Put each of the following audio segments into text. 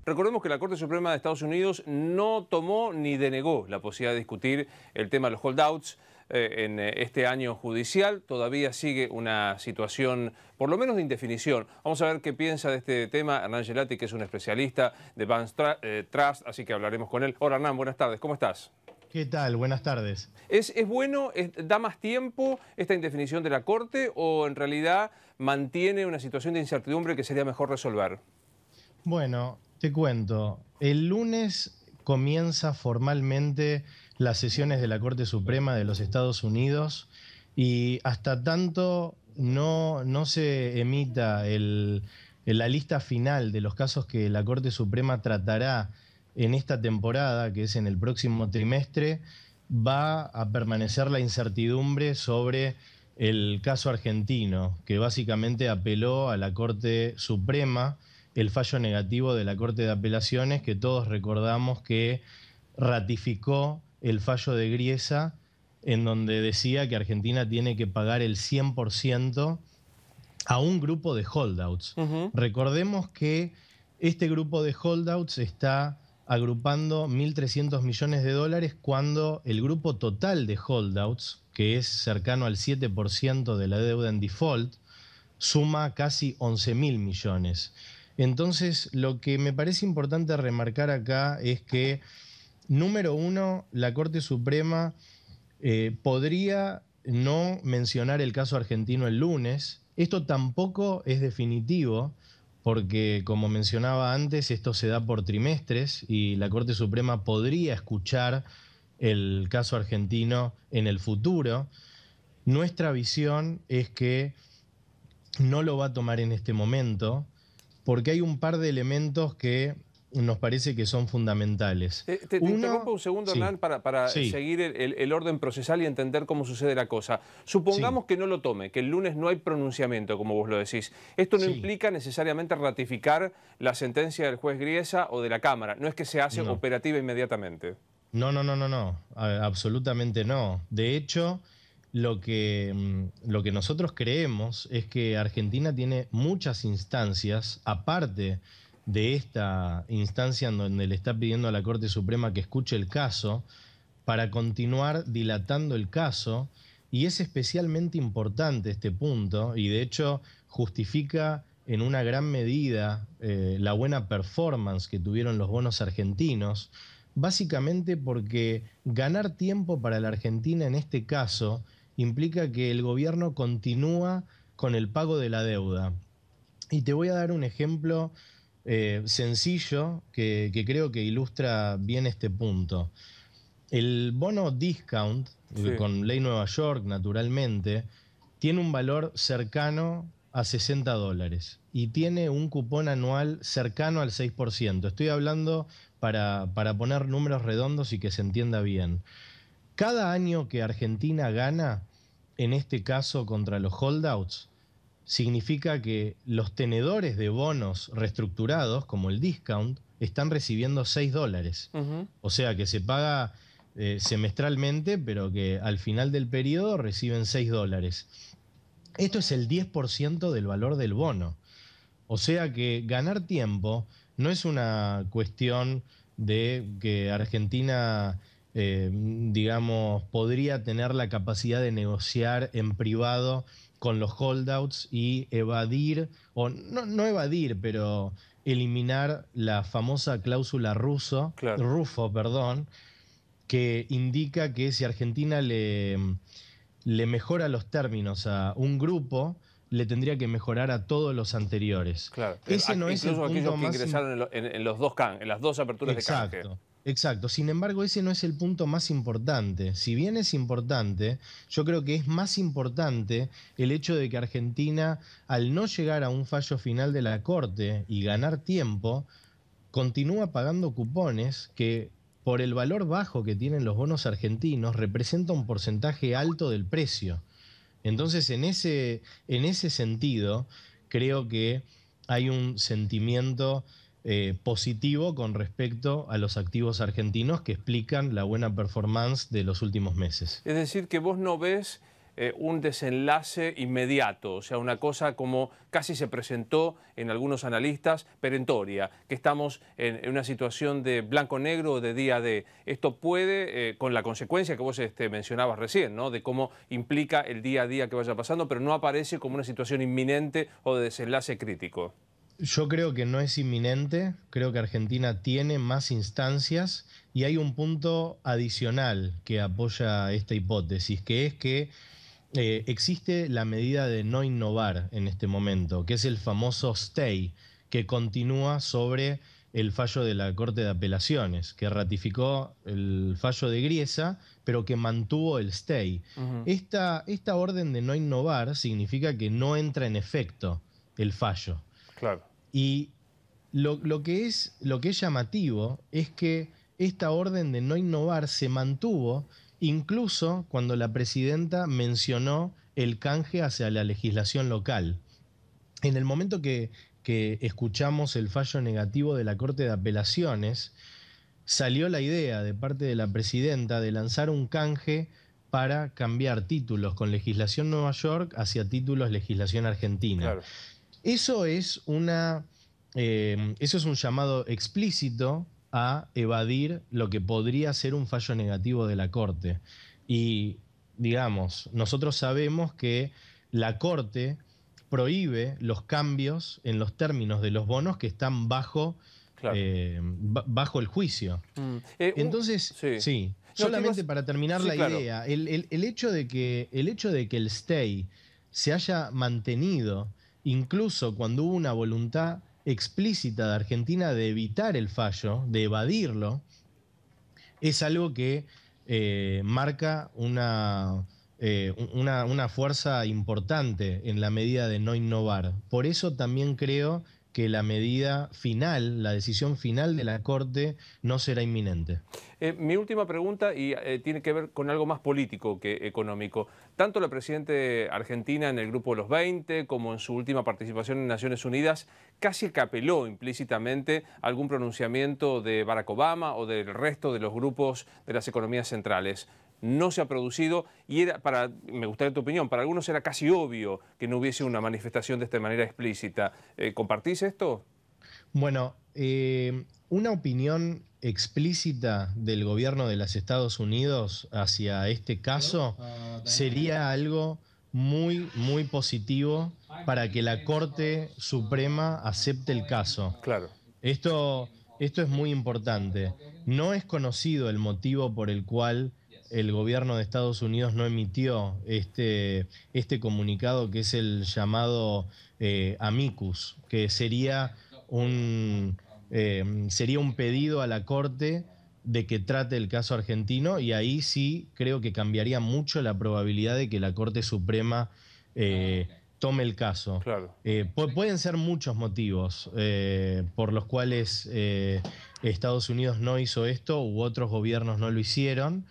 Recordemos que la Corte Suprema de Estados Unidos no tomó ni denegó la posibilidad de discutir el tema de los holdouts en este año judicial. Todavía sigue una situación, por lo menos de indefinición. Vamos a ver qué piensa de este tema Hernán Gelati, que es un especialista de Vance Trust, así que hablaremos con él. Hola Hernán, buenas tardes, ¿cómo estás? ¿Qué tal? Buenas tardes. ¿Es bueno, da más tiempo esta indefinición de la Corte o en realidad mantiene una situación de incertidumbre que sería mejor resolver? Bueno, te cuento. El lunes comienza formalmente las sesiones de la Corte Suprema de los Estados Unidos y hasta tanto no se emita la lista final de los casos que la Corte Suprema tratará en esta temporada, que es en el próximo trimestre, va a permanecer la incertidumbre sobre el caso argentino, que básicamente apeló a la Corte Suprema el fallo negativo de la Corte de Apelaciones, que todos recordamos que ratificó el fallo de Griesa, en donde decía que Argentina tiene que pagar el 100% a un grupo de holdouts. Recordemos que este grupo de holdouts está agrupando 1.300 millones de dólares cuando el grupo total de holdouts, que es cercano al 7% de la deuda en default, suma casi 11.000 millones. Entonces, lo que me parece importante remarcar acá es que, número uno, la Corte Suprema podría no mencionar el caso argentino el lunes. Esto tampoco es definitivo, porque, como mencionaba antes, esto se da por trimestres y la Corte Suprema podría escuchar el caso argentino en el futuro. Nuestra visión es que no lo va a tomar en este momento, porque hay un par de elementos que nos parece que son fundamentales. Te interrumpo un segundo, sí, Hernán, para sí. seguir el orden procesal y entender cómo sucede la cosa. Supongamos que no lo tome, que el lunes no hay pronunciamiento, como vos lo decís. Esto no implica necesariamente ratificar la sentencia del juez Griesa o de la Cámara. No es que se hace operativa inmediatamente. No, absolutamente no. De hecho, lo que nosotros creemos es que Argentina tiene muchas instancias, aparte de esta instancia en donde le está pidiendo a la Corte Suprema que escuche el caso, para continuar dilatando el caso, y es especialmente importante este punto, y de hecho justifica en una gran medida la buena performance que tuvieron los bonos argentinos, básicamente porque ganar tiempo para la Argentina en este caso implica que el gobierno continúa con el pago de la deuda. Y te voy a dar un ejemplo sencillo que creo que ilustra bien este punto. El bono discount, con ley Nueva York, naturalmente, tiene un valor cercano a $60 y tiene un cupón anual cercano al 6%. Estoy hablando para poner números redondos y que se entienda bien. Cada año que Argentina gana, en este caso contra los holdouts, significa que los tenedores de bonos reestructurados, como el discount, están recibiendo $6. O sea que se paga semestralmente, pero que al final del periodo reciben $6. Esto es el 10% del valor del bono. O sea que ganar tiempo no es una cuestión de que Argentina, digamos, podría tener la capacidad de negociar en privado con los holdouts y evadir, o no evadir, pero eliminar la famosa cláusula Rufo, que indica que si Argentina le mejora los términos a un grupo, le tendría que mejorar a todos los anteriores. Claro, ese no es el punto aquellos que más ingresaron en los dos en las dos aperturas de canje. Exacto. Sin embargo, ese no es el punto más importante. Si bien es importante, yo creo que es más importante el hecho de que Argentina, al no llegar a un fallo final de la Corte y ganar tiempo, continúa pagando cupones que, por el valor bajo que tienen los bonos argentinos, representa un porcentaje alto del precio. Entonces, en ese sentido, creo que hay un sentimiento positivo con respecto a los activos argentinos que explican la buena performance de los últimos meses. Es decir, que vos no ves un desenlace inmediato, o sea, una cosa como casi se presentó en algunos analistas perentoria, que estamos en una situación de blanco-negro o de día D. Esto puede, con la consecuencia que vos mencionabas recién, ¿no?, de cómo implica el día a día que vaya pasando, pero no aparece como una situación inminente o de desenlace crítico. Yo creo que no es inminente, creo que Argentina tiene más instancias y hay un punto adicional que apoya esta hipótesis, que es que existe la medida de no innovar en este momento, que es el famoso stay, que continúa sobre el fallo de la Corte de Apelaciones, que ratificó el fallo de Griesa, pero que mantuvo el stay. Esta orden de no innovar significa que no entra en efecto el fallo. Claro. Y lo que es llamativo es que esta orden de no innovar se mantuvo incluso cuando la presidenta mencionó el canje hacia la legislación local. En el momento que escuchamos el fallo negativo de la Corte de Apelaciones, salió la idea de parte de la presidenta de lanzar un canje para cambiar títulos con legislación Nueva York hacia títulos legislación argentina. Claro. Eso es eso es un llamado explícito a evadir lo que podría ser un fallo negativo de la Corte. Y, digamos, nosotros sabemos que la Corte prohíbe los cambios en los términos de los bonos que están bajo, Claro. bajo el juicio. Entonces, sí, No, solamente para terminar sí, la claro. idea, el hecho de que el stay se haya mantenido, incluso cuando hubo una voluntad explícita de Argentina de evitar el fallo, de evadirlo, es algo que marca una fuerza importante en la medida de no innovar. Por eso también creo que la medida final, la decisión final de la Corte no será inminente. Mi última pregunta y tiene que ver con algo más político que económico. Tanto la presidenta argentina en el Grupo de los 20 como en su última participación en Naciones Unidas casi que apeló implícitamente a algún pronunciamiento de Barack Obama o del resto de los grupos de las economías centrales. No se ha producido y me gustaría tu opinión, para algunos era casi obvio que no hubiese una manifestación de esta manera explícita. ¿Compartís esto? Bueno, una opinión explícita del gobierno de los Estados Unidos hacia este caso sería algo muy, muy positivo para que la Corte Suprema acepte el caso. Claro. Esto es muy importante. No es conocido el motivo por el cual el gobierno de Estados Unidos no emitió este comunicado, que es el llamado amicus, que sería un pedido a la Corte de que trate el caso argentino, y ahí sí creo que cambiaría mucho la probabilidad de que la Corte Suprema tome el caso. Claro. Pueden ser muchos motivos por los cuales Estados Unidos no hizo esto u otros gobiernos no lo hicieron.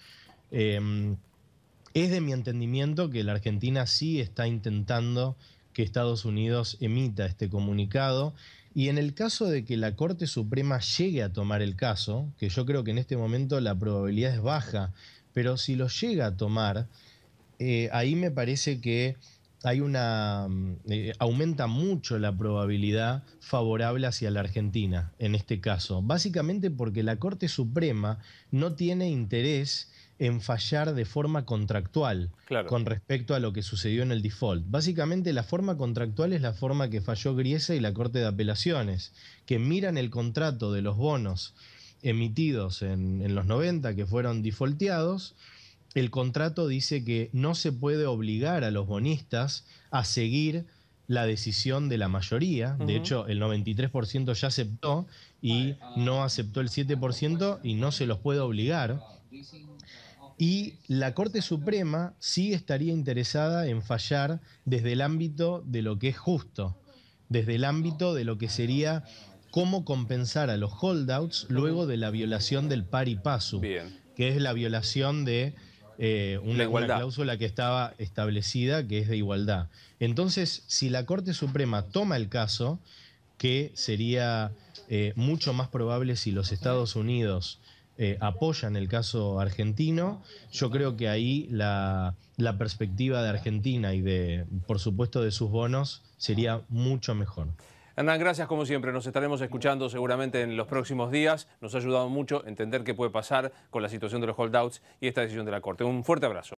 Es de mi entendimiento que la Argentina sí está intentando que Estados Unidos emita este comunicado, y en el caso de que la Corte Suprema llegue a tomar el caso, que yo creo que en este momento la probabilidad es baja, pero si lo llega a tomar, ahí me parece que hay aumenta mucho la probabilidad favorable hacia la Argentina en este caso, básicamente porque la Corte Suprema no tiene interés en fallar de forma contractual. Claro. Con respecto a lo que sucedió en el default. Básicamente la forma contractual es la forma que falló Griesa y la Corte de Apelaciones, que miran el contrato de los bonos emitidos en los 90 que fueron defaulteados. El contrato dice que no se puede obligar a los bonistas a seguir la decisión de la mayoría. De hecho, el 93% ya aceptó y no aceptó el 7% y no se los puede obligar. Y la Corte Suprema sí estaría interesada en fallar desde el ámbito de lo que es justo, desde el ámbito de lo que sería cómo compensar a los holdouts luego de la violación del pari passu, que es la violación de una cláusula que estaba establecida, que es de igualdad. Entonces, si la Corte Suprema toma el caso, que sería mucho más probable si los Estados Unidos apoyan el caso argentino. Yo creo que ahí la perspectiva de Argentina y por supuesto, de sus bonos sería mucho mejor. Hernán, gracias como siempre. Nos estaremos escuchando seguramente en los próximos días. Nos ha ayudado mucho a entender qué puede pasar con la situación de los holdouts y esta decisión de la Corte. Un fuerte abrazo.